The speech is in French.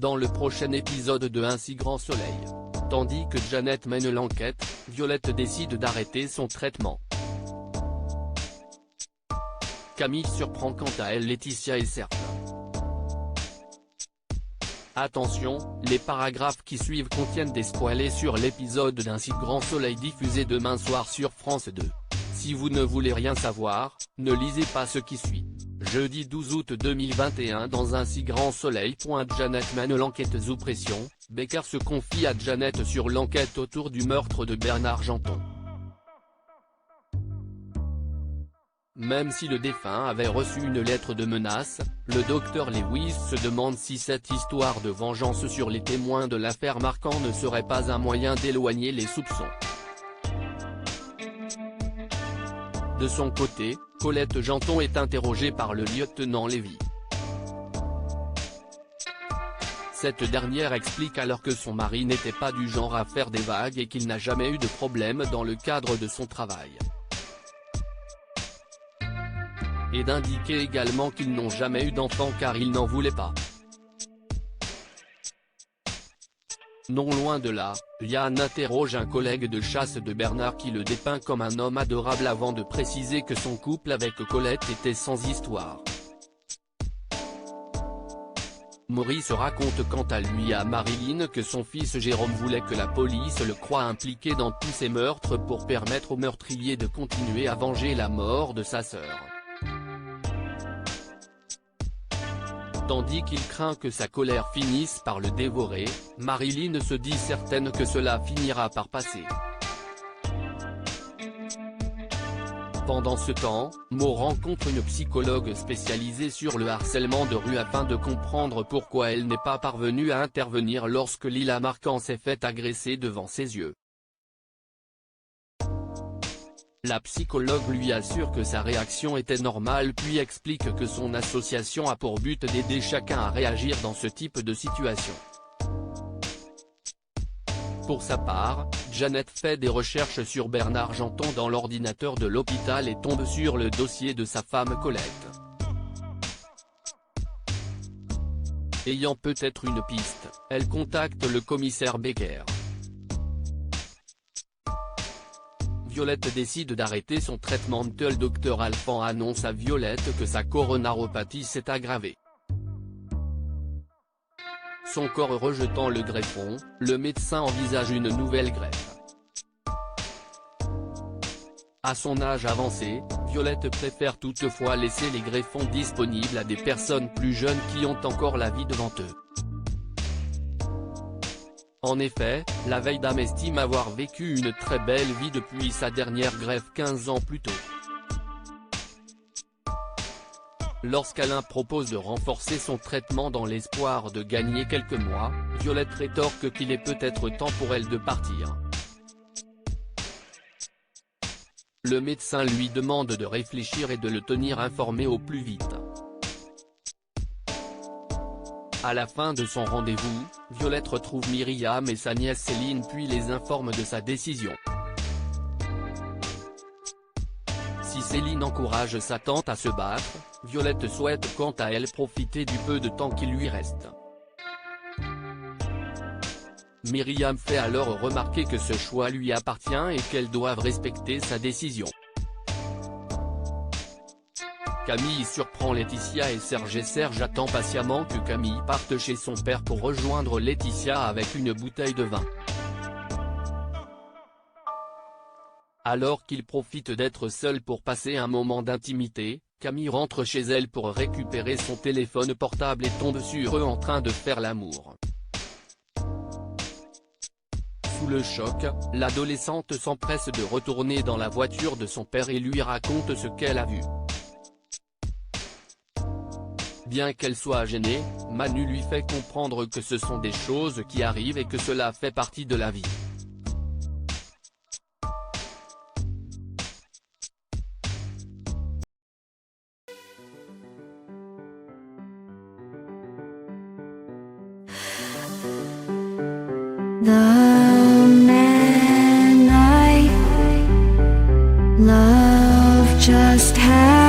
dans le prochain épisode de Un si grand soleil. Tandis que Janet mène l'enquête, Violette décide d'arrêter son traitement. Camille surprend quant à elle Laetitia et Serge. Attention, les paragraphes qui suivent contiennent des spoilers sur l'épisode d'Un si grand soleil diffusé demain soir sur France 2. Si vous ne voulez rien savoir, ne lisez pas ce qui suit. Jeudi 12 août 2021 dans Un si grand soleil. Janet mène l'enquête sous pression, Becker se confie à Janet sur l'enquête autour du meurtre de Bernard Janton. Même si le défunt avait reçu une lettre de menace, le docteur Lewis se demande si cette histoire de vengeance sur les témoins de l'affaire Marquand ne serait pas un moyen d'éloigner les soupçons. De son côté, Colette Janton est interrogée par le lieutenant Lévy. Cette dernière explique alors que son mari n'était pas du genre à faire des vagues et qu'il n'a jamais eu de problème dans le cadre de son travail. Et d'indiquer également qu'ils n'ont jamais eu d'enfant car ils n'en voulaient pas. Non loin de là, Yann interroge un collègue de chasse de Bernard qui le dépeint comme un homme adorable avant de préciser que son couple avec Colette était sans histoire. Maurice raconte quant à lui à Marilyn que son fils Jérôme voulait que la police le croie impliqué dans tous ces meurtres pour permettre au meurtrier de continuer à venger la mort de sa sœur. Tandis qu'il craint que sa colère finisse par le dévorer, Marilyn se dit certaine que cela finira par passer. Pendant ce temps, Mo rencontre une psychologue spécialisée sur le harcèlement de rue afin de comprendre pourquoi elle n'est pas parvenue à intervenir lorsque Lila Marquand s'est fait agresser devant ses yeux. La psychologue lui assure que sa réaction était normale puis explique que son association a pour but d'aider chacun à réagir dans ce type de situation. Pour sa part, Janet fait des recherches sur Bernard Janton dans l'ordinateur de l'hôpital et tombe sur le dossier de sa femme Colette. Ayant peut-être une piste, elle contacte le commissaire Becker. Violette décide d'arrêter son traitement. Le docteur Alphand annonce à Violette que sa coronaropathie s'est aggravée. Son corps rejetant le greffon, le médecin envisage une nouvelle greffe. À son âge avancé, Violette préfère toutefois laisser les greffons disponibles à des personnes plus jeunes qui ont encore la vie devant eux. En effet, la veille dame estime avoir vécu une très belle vie depuis sa dernière greffe 15 ans plus tôt. Lorsqu'Alain propose de renforcer son traitement dans l'espoir de gagner quelques mois, Violette rétorque qu'il est peut-être temps pour elle de partir. Le médecin lui demande de réfléchir et de le tenir informé au plus vite. À la fin de son rendez-vous, Violette retrouve Myriam et sa nièce Céline puis les informe de sa décision. Si Céline encourage sa tante à se battre, Violette souhaite quant à elle profiter du peu de temps qui lui reste. Myriam fait alors remarquer que ce choix lui appartient et qu'elles doivent respecter sa décision. Camille surprend Laetitia et Serge attend patiemment que Camille parte chez son père pour rejoindre Laetitia avec une bouteille de vin. Alors qu'il profite d'être seul pour passer un moment d'intimité, Camille rentre chez elle pour récupérer son téléphone portable et tombe sur eux en train de faire l'amour. Sous le choc, l'adolescente s'empresse de retourner dans la voiture de son père et lui raconte ce qu'elle a vu. Bien qu'elle soit gênée, Manu lui fait comprendre que ce sont des choses qui arrivent et que cela fait partie de la vie. The man I love just had